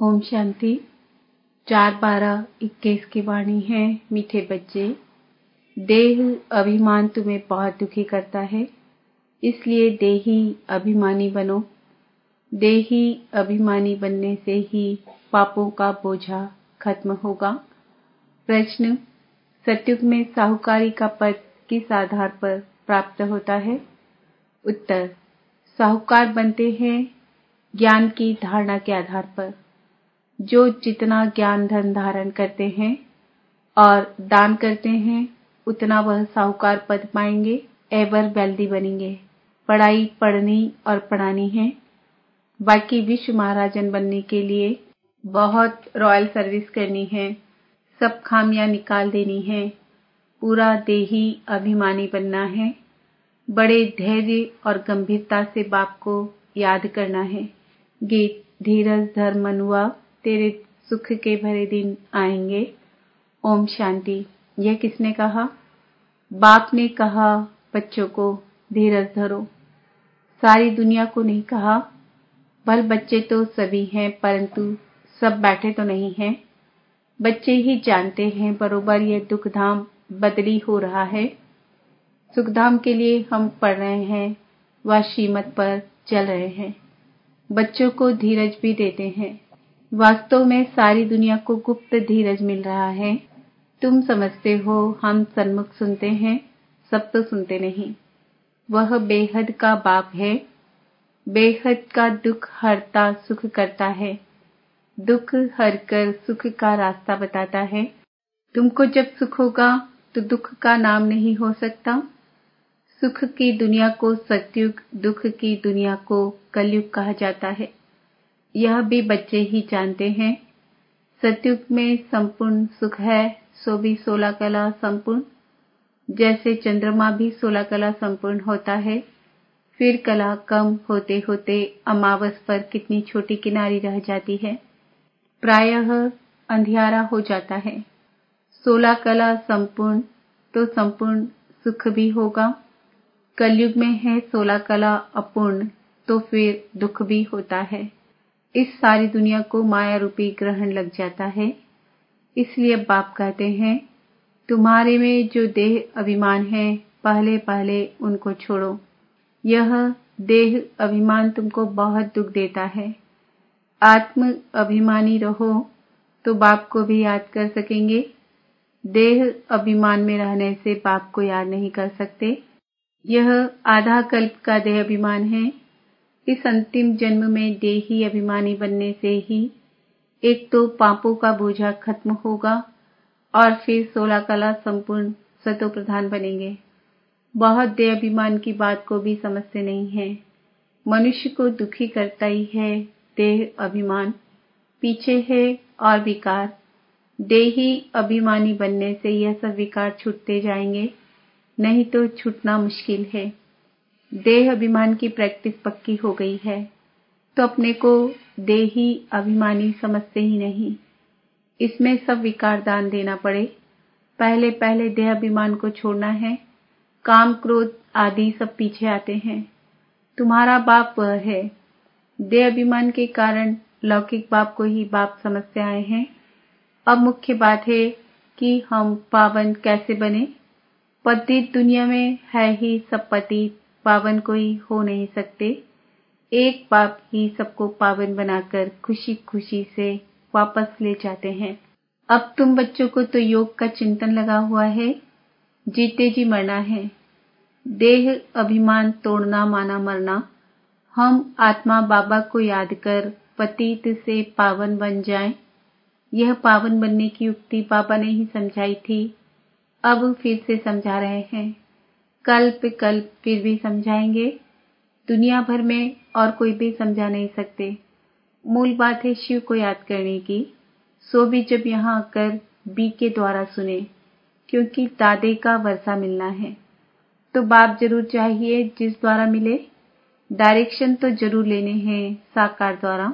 ओम शांति। 4/12/21 की वाणी है। मीठे बच्चे, देह अभिमान तुम्हें बहुत दुखी करता है, इसलिए देही अभिमानी बनो। देही अभिमानी बनने से ही पापों का बोझा खत्म होगा। प्रश्न: सतयुग में साहूकारी का पद किस आधार पर प्राप्त होता है? उत्तर: साहूकार बनते हैं ज्ञान की धारणा के आधार पर। जो जितना ज्ञान धन धारण करते हैं और दान करते हैं, उतना वह साहूकार पद पाएंगे, एवर वेल्दी बनेंगे। पढ़ाई पढ़नी और पढ़ानी है। बाकी विश्व महाराजन बनने के लिए बहुत रॉयल सर्विस करनी है, सब खामियां निकाल देनी है, पूरा देही अभिमानी बनना है, बड़े धैर्य और गंभीरता से बाप को याद करना है। गीत: धीरज धर मनुआ, तेरे सुख के भरे दिन आएंगे। ओम शांति। यह किसने कहा? बाप ने कहा बच्चों को धीरज धरो। सारी दुनिया को नहीं कहा। भल बच्चे तो सभी हैं, परंतु सब बैठे तो नहीं हैं। बच्चे ही जानते हैं बरोबर यह दुखधाम बदली हो रहा है। सुखधाम के लिए हम पढ़ रहे हैं, वह श्रीमत पर चल रहे हैं। बच्चों को धीरज भी देते हैं। वास्तव में सारी दुनिया को गुप्त धीरज मिल रहा है। तुम समझते हो हम सन्मुख सुनते हैं, सब तो सुनते नहीं। वह बेहद का बाप है, बेहद का दुख हरता सुख करता है, दुख हर कर सुख का रास्ता बताता है। तुमको जब सुख होगा तो दुख का नाम नहीं हो सकता। सुख की दुनिया को सतयुग, दुख की दुनिया को कलयुग कहा जाता है। यह भी बच्चे ही जानते हैं। सतयुग में संपूर्ण सुख है, सो भी 16 कला संपूर्ण। जैसे चंद्रमा भी 16 कला संपूर्ण होता है, फिर कला कम होते होते अमावस पर कितनी छोटी किनारी रह जाती है, प्रायः अंधियारा हो जाता है। 16 कला संपूर्ण तो संपूर्ण सुख भी होगा। कलयुग में है 16 कला अपूर्ण, तो फिर दुख भी होता है। इस सारी दुनिया को माया रूपी ग्रहण लग जाता है। इसलिए बाप कहते हैं, तुम्हारे में जो देह अभिमान है, पहले पहले उनको छोड़ो। यह देह अभिमान तुमको बहुत दुख देता है। आत्म अभिमानी रहो तो बाप को भी याद कर सकेंगे। देह अभिमान में रहने से बाप को याद नहीं कर सकते। यह आधा कल्प का देह अभिमान है। इस अंतिम जन्म में देही अभिमानी बनने से ही एक तो पापों का बोझा खत्म होगा और फिर 16 कला संपूर्ण सतो प्रधान बनेंगे। बहुत देह अभिमान की बात को भी समझते नहीं है। मनुष्य को दुखी करता ही है देह अभिमान, पीछे है और विकार। देही अभिमानी बनने से यह सब विकार छूटते जाएंगे, नहीं तो छूटना मुश्किल है। देह अभिमान की प्रैक्टिस पक्की हो गई है तो अपने को देही अभिमानी समझते ही नहीं। इसमें सब विकार दान देना पड़े। पहले पहले देह अभिमान को छोड़ना है। काम क्रोध आदि सब पीछे आते हैं। तुम्हारा बाप वह है। देह अभिमान के कारण लौकिक बाप को ही बाप समझते आए हैं। अब मुख्य बात है कि हम पावन कैसे बने। पतित दुनिया में है ही सब पतित, पावन कोई हो नहीं सकते। एक बाप ही सबको पावन बनाकर खुशी खुशी से वापस ले जाते हैं। अब तुम बच्चों को तो योग का चिंतन लगा हुआ है, जीते जी मरना है। देह अभिमान तोड़ना माना मरना। हम आत्मा बाबा को याद कर पतित से पावन बन जाएं। यह पावन बनने की युक्ति बाबा ने ही समझाई थी, अब फिर से समझा रहे हैं। कल्प कल्प फिर भी समझाएंगे। दुनिया भर में और कोई भी समझा नहीं सकते। मूल बात है शिव को याद करने की, सो भी जब यहाँ आकर बी के द्वारा सुने, क्योंकि दादे का वर्षा मिलना है तो बाप जरूर चाहिए जिस द्वारा मिले। डायरेक्शन तो जरूर लेने हैं साकार द्वारा।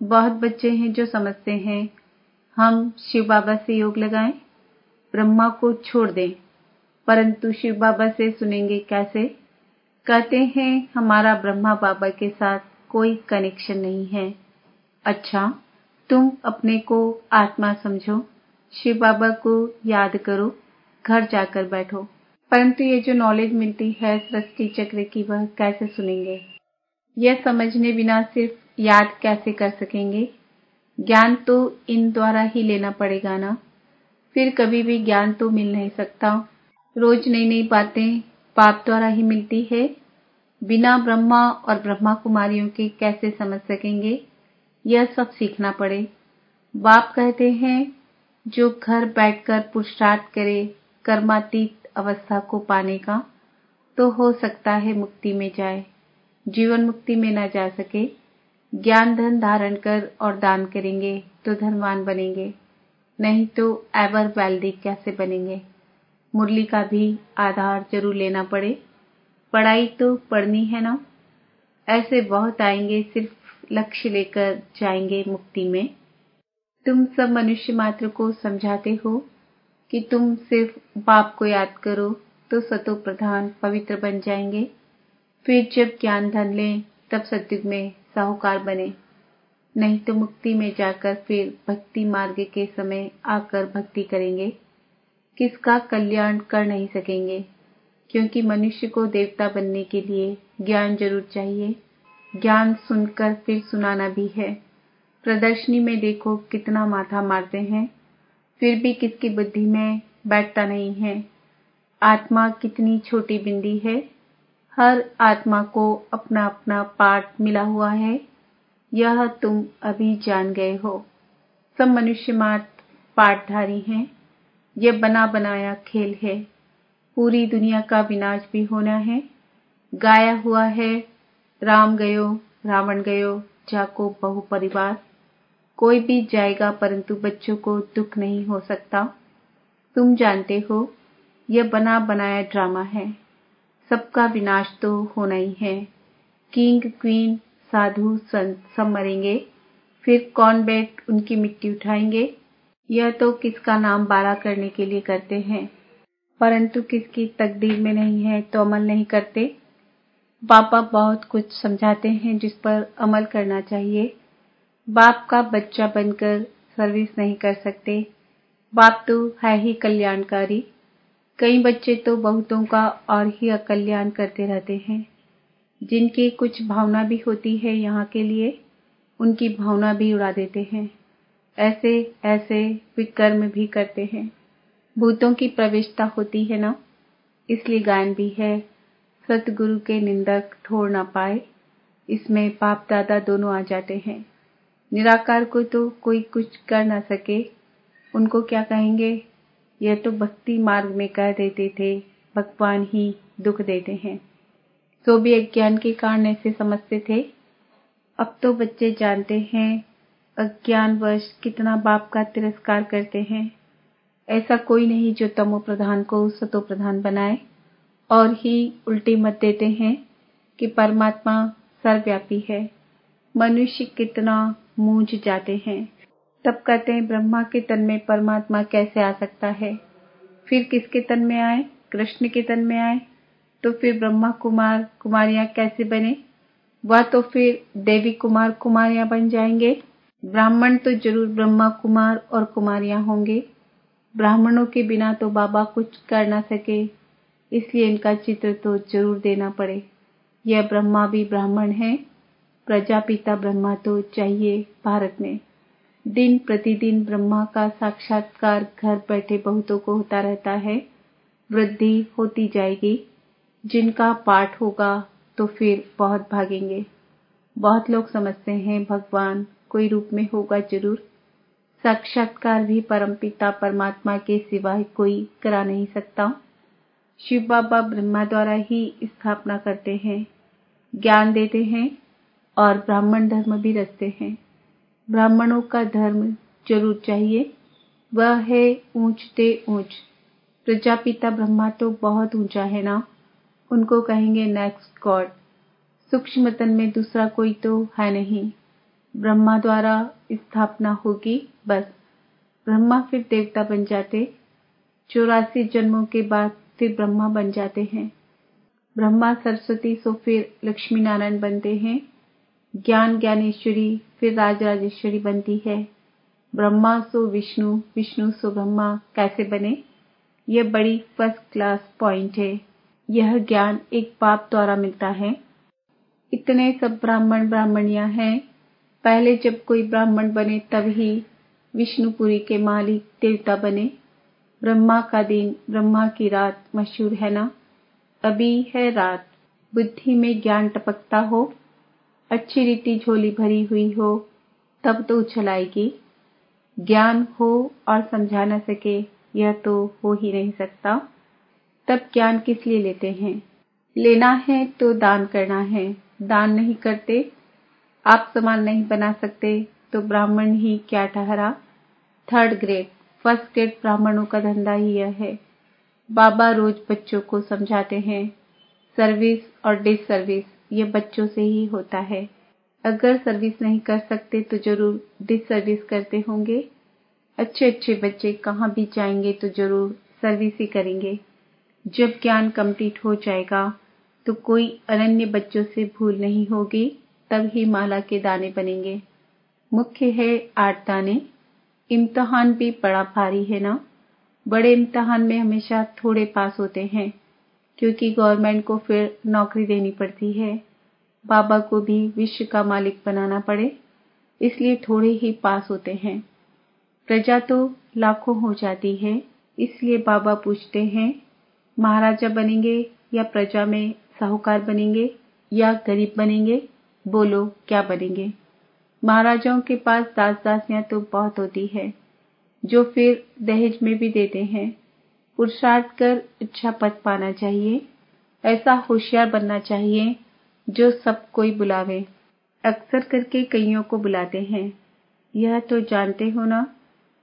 बहुत बच्चे हैं जो समझते हैं हम शिव बाबा से योग लगाएं, ब्रह्मा को छोड़ दें, परंतु शिव बाबा से सुनेंगे कैसे? कहते हैं हमारा ब्रह्मा बाबा के साथ कोई कनेक्शन नहीं है। अच्छा, तुम अपने को आत्मा समझो, शिव बाबा को याद करो, घर जाकर बैठो। परंतु ये जो नॉलेज मिलती है सृष्टि चक्र की, वह कैसे सुनेंगे? यह समझने बिना सिर्फ याद कैसे कर सकेंगे? ज्ञान तो इन द्वारा ही लेना पड़ेगा ना, फिर कभी भी ज्ञान तो मिल नहीं सकता। रोज नई नई बातें बाप द्वारा ही मिलती है। बिना ब्रह्मा और ब्रह्मा कुमारियों के कैसे समझ सकेंगे? यह सब सीखना पड़े। बाप कहते हैं जो घर बैठकर पुरुषार्थ करे कर्मातीत अवस्था को पाने का, तो हो सकता है मुक्ति में जाए, जीवन मुक्ति में न जा सके। ज्ञान धन धारण कर और दान करेंगे तो धनवान बनेंगे, नहीं तो एवर वेल्दी कैसे बनेंगे? मुरली का भी आधार जरूर लेना पड़े। पढ़ाई तो पढ़नी है ना। ऐसे बहुत आएंगे, सिर्फ लक्ष्य लेकर जाएंगे मुक्ति में। तुम सब मनुष्य मात्र को समझाते हो कि तुम सिर्फ बाप को याद करो तो सतो प्रधान पवित्र बन जाएंगे। फिर जब ज्ञान धन लें तब सतयुग में साहूकार बने, नहीं तो मुक्ति में जाकर फिर भक्ति मार्ग के समय आकर भक्ति करेंगे। किसका कल्याण कर नहीं सकेंगे, क्योंकि मनुष्य को देवता बनने के लिए ज्ञान जरूर चाहिए। ज्ञान सुनकर फिर सुनाना भी है। प्रदर्शनी में देखो कितना माथा मारते हैं, फिर भी किसकी बुद्धि में बैठता नहीं है। आत्मा कितनी छोटी बिंदी है, हर आत्मा को अपना अपना पाठ मिला हुआ है, यह तुम अभी जान गए हो। सब मनुष्य मात्र पाठधारी हैं। यह बना बनाया खेल है। पूरी दुनिया का विनाश भी होना है। गाया हुआ है, राम गयो रावण गयो जाको बहु परिवार। कोई भी जाएगा परंतु बच्चों को दुख नहीं हो सकता। तुम जानते हो यह बना बनाया ड्रामा है। सबका विनाश तो होना ही है। किंग क्वीन साधु संत सब मरेंगे, फिर कौन बैठ उनकी मिट्टी उठाएंगे? यह तो किसका नाम बारा करने के लिए करते हैं, परंतु किसकी तकदीर में नहीं है तो अमल नहीं करते। बाबा बहुत कुछ समझाते हैं जिस पर अमल करना चाहिए। बाप का बच्चा बनकर सर्विस नहीं कर सकते। बाप तो है ही कल्याणकारी। कई बच्चे तो बहुतों का और ही अकल्याण करते रहते हैं। जिनकी कुछ भावना भी होती है यहाँ के लिए, उनकी भावना भी उड़ा देते हैं। ऐसे ऐसे विकर्म भी करते हैं। भूतों की प्रविष्टता होती है ना, इसलिए गायन भी है, सतगुरु के निंदक ठोर ना पाए। इसमें बाप दादा दोनों आ जाते हैं। निराकार को तो कोई कुछ कर ना सके, उनको क्या कहेंगे? यह तो भक्ति मार्ग में कह देते थे भगवान ही दुख देते हैं, तो भी अज्ञान के कारण ऐसे समझते थे। अब तो बच्चे जानते हैं अज्ञानवश कितना बाप का तिरस्कार करते हैं। ऐसा कोई नहीं जो तमो प्रधान को सतो प्रधान बनाए, और ही उल्टी मत देते हैं कि परमात्मा सर्वव्यापी है। मनुष्य कितना मूंझ जाते हैं। तब कहते हैं ब्रह्मा के तन में परमात्मा कैसे आ सकता है? फिर किसके तन में आए? कृष्ण के तन में आए, तो फिर ब्रह्मा कुमार कुमारियां कैसे बने? वह तो फिर देवी कुमार कुमारियां बन जाएंगे। ब्राह्मण तो जरूर ब्रह्मा कुमार और कुमारियां होंगे। ब्राह्मणों के बिना तो बाबा कुछ कर ना सके, इसलिए इनका चित्र तो जरूर देना पड़े। यह ब्रह्मा भी ब्राह्मण है। प्रजापिता ब्रह्मा तो चाहिए भारत में। दिन प्रतिदिन ब्रह्मा का साक्षात्कार घर बैठे बहुतों को होता रहता है। वृद्धि होती जाएगी। जिनका पाठ होगा तो फिर बहुत भागेंगे। बहुत लोग समझते हैं भगवान कोई रूप में होगा जरूर। साक्षात्कार भी परमपिता परमात्मा के सिवाय कोई करा नहीं सकता। शिव बाबा ब्रह्मा द्वारा ही स्थापना करते हैं, ज्ञान देते हैं और ब्राह्मण धर्म भी रचते हैं। ब्राह्मणों का धर्म जरूर चाहिए, वह है ऊंचते ऊंच। प्रजापिता ब्रह्मा तो बहुत ऊंचा है ना, उनको कहेंगे नेक्स्ट गॉड। सूक्ष्म तन में दूसरा कोई तो है नहीं। ब्रह्मा द्वारा स्थापना होगी बस। ब्रह्मा फिर देवता बन जाते। 84 जन्मों के बाद फिर ब्रह्मा बन जाते हैं। ब्रह्मा सरस्वती सो फिर लक्ष्मी नारायण बनते हैं। ज्ञान ज्ञानेश्वरी फिर राजराजेश्वरी बनती है। ब्रह्मा सो विष्णु, विष्णु सो ब्रह्मा कैसे बने? यह बड़ी फर्स्ट क्लास पॉइंट है। यह ज्ञान एक बाप द्वारा मिलता है। इतने सब ब्राह्मण ब्राह्मणियां हैं। पहले जब कोई ब्राह्मण बने तभी विष्णुपुरी के मालिक देवता बने। ब्रह्मा का दिन, ब्रह्मा की रात मशहूर है ना। अभी है रात। बुद्धि में ज्ञान टपकता हो, अच्छी रीति झोली भरी हुई हो, तब तो उछल आएगी। ज्ञान हो और समझा न सके, यह तो हो ही नहीं सकता। तब ज्ञान किस लिए लेते हैं? लेना है तो दान करना है। दान नहीं करते, आप समान नहीं बना सकते, तो ब्राह्मण ही क्या ठहरा। थर्ड ग्रेड, फर्स्ट ग्रेड ब्राह्मणों का धंधा ही यह है। बाबा रोज बच्चों को समझाते हैं, सर्विस और डिस सर्विस ये बच्चों से ही होता है। अगर सर्विस नहीं कर सकते तो जरूर डिस सर्विस करते होंगे। अच्छे अच्छे बच्चे कहाँ भी जाएंगे तो जरूर सर्विस ही करेंगे। जब ज्ञान कंप्लीट हो जाएगा तो कोई अनन्य बच्चों से भूल नहीं होगी, तब ही माला के दाने बनेंगे। मुख्य है 8 दाने। इम्तिहान भी बड़ा भारी है ना। बड़े इम्तिहान में हमेशा थोड़े पास होते हैं, क्योंकि गवर्नमेंट को फिर नौकरी देनी पड़ती है। बाबा को भी विश्व का मालिक बनाना पड़े, इसलिए थोड़े ही पास होते हैं। प्रजा तो लाखों हो जाती है, इसलिए बाबा पूछते हैं, महाराजा बनेंगे या प्रजा में साहूकार बनेंगे या गरीब बनेंगे? बोलो क्या बनेंगे? महाराजाओं के पास दास दासियां तो बहुत होती है, जो फिर दहेज में भी देते हैं। पुरुषार्थ कर अच्छा पद पाना चाहिए। ऐसा होशियार बनना चाहिए जो सब कोई बुलावे। अक्सर करके कईयों को बुलाते हैं, यह तो जानते हो ना।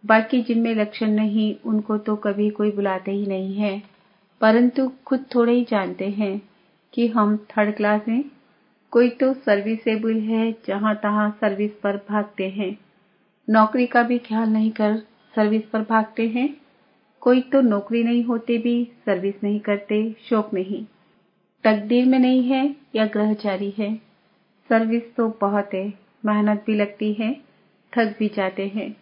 बाकी जिनमें लक्षण नहीं उनको तो कभी कोई बुलाते ही नहीं है, परंतु खुद थोड़े ही जानते हैं कि हम थर्ड क्लास हैं। कोई तो सर्विसेबल है, जहां तहां सर्विस पर भागते हैं। नौकरी का भी ख्याल नहीं कर सर्विस पर भागते हैं। कोई तो नौकरी नहीं होते भी सर्विस नहीं करते, शौक नहीं। तकदीर में नहीं है या ग्रहचारी है। सर्विस तो बहुत है, मेहनत भी लगती है, थक भी जाते हैं,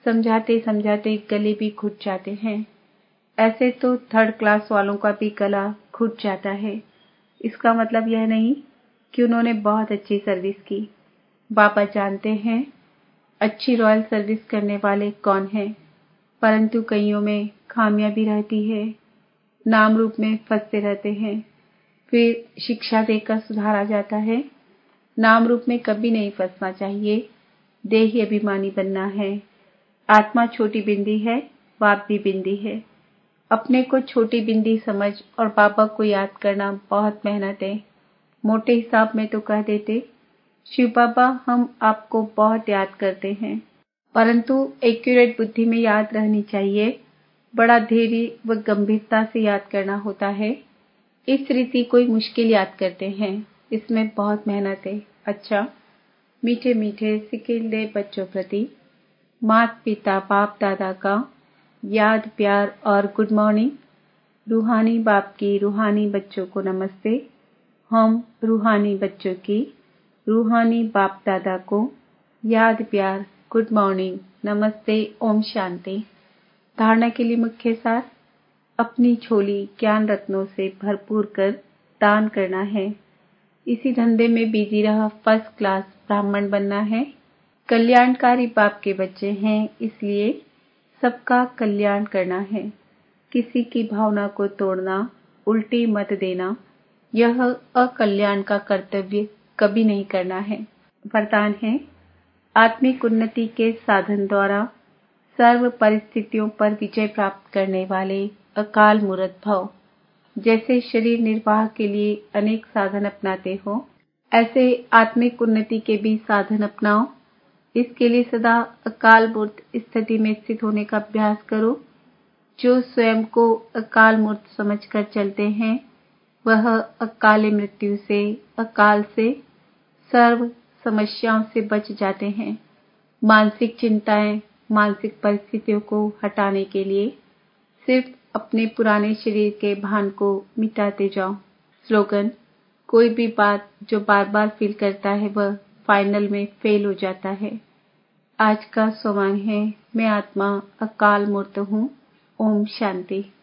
समझाते समझाते गले भी घुट जाते हैं। ऐसे तो थर्ड क्लास वालों का भी गला घुट जाता है। इसका मतलब यह नहीं कि उन्होंने बहुत अच्छी सर्विस की। बाबा जानते हैं अच्छी रॉयल सर्विस करने वाले कौन हैं, परंतु कईयों में खामियां भी रहती है। नाम रूप में फंसते रहते हैं, फिर शिक्षा देकर सुधारा जाता है। नाम रूप में कभी नहीं फंसना चाहिए। देही अभिमानी बनना है। आत्मा छोटी बिंदी है, बाप भी बिंदी है। अपने को छोटी बिंदी समझ और बाबा को याद करना बहुत मेहनत है। मोटे हिसाब में तो कह देते, शिव बाबा हम आपको बहुत याद करते हैं, परंतु एक्यूरेट बुद्धि में याद रहनी चाहिए। बड़ा धैर्य व गंभीरता से याद करना होता है। इस रीति कोई मुश्किल याद करते हैं, इसमें बहुत मेहनत है। अच्छा, मीठे मीठे सिकिलदे बच्चों प्रति माता पिता बाप दादा का याद प्यार और गुड मॉर्निंग। रूहानी बाप की रूहानी बच्चों को नमस्ते। हम रूहानी बच्चों की रूहानी बाप दादा को याद प्यार गुड मॉर्निंग नमस्ते ओम शांति। धारणा के लिए मुख्य सार, अपनी झोली ज्ञान रत्नों से भरपूर कर दान करना है। इसी धंधे में बिजी रह फर्स्ट क्लास ब्राह्मण बनना है। कल्याणकारी बाप के बच्चे हैं, इसलिए सबका कल्याण करना है। किसी की भावना को तोड़ना, उल्टी मत देना, यह अकल्याण का कर्तव्य कभी नहीं करना है। वरदान है, आत्मिक उन्नति के साधन द्वारा सर्व परिस्थितियों पर विजय प्राप्त करने वाले अकाल मूर्त भव। जैसे शरीर निर्वाह के लिए अनेक साधन अपनाते हो, ऐसे आत्मिक उन्नति के भी साधन अपनाओ। इसके लिए सदा अकाल मूर्त स्थिति में स्थित होने का अभ्यास करो। जो स्वयं को अकाल मूर्त समझकर चलते हैं, वह अकाल मृत्यु से, अकाल से, सर्व समस्याओं से बच जाते हैं। मानसिक चिंताएं, मानसिक परिस्थितियों को हटाने के लिए सिर्फ अपने पुराने शरीर के भान को मिटाते जाओ। स्लोगन, कोई भी बात जो बार बार फील करता है वह फाइनल में फेल हो जाता है। आज का सोमान है, मैं आत्मा अकाल मूर्त हूँ। ओम शांति।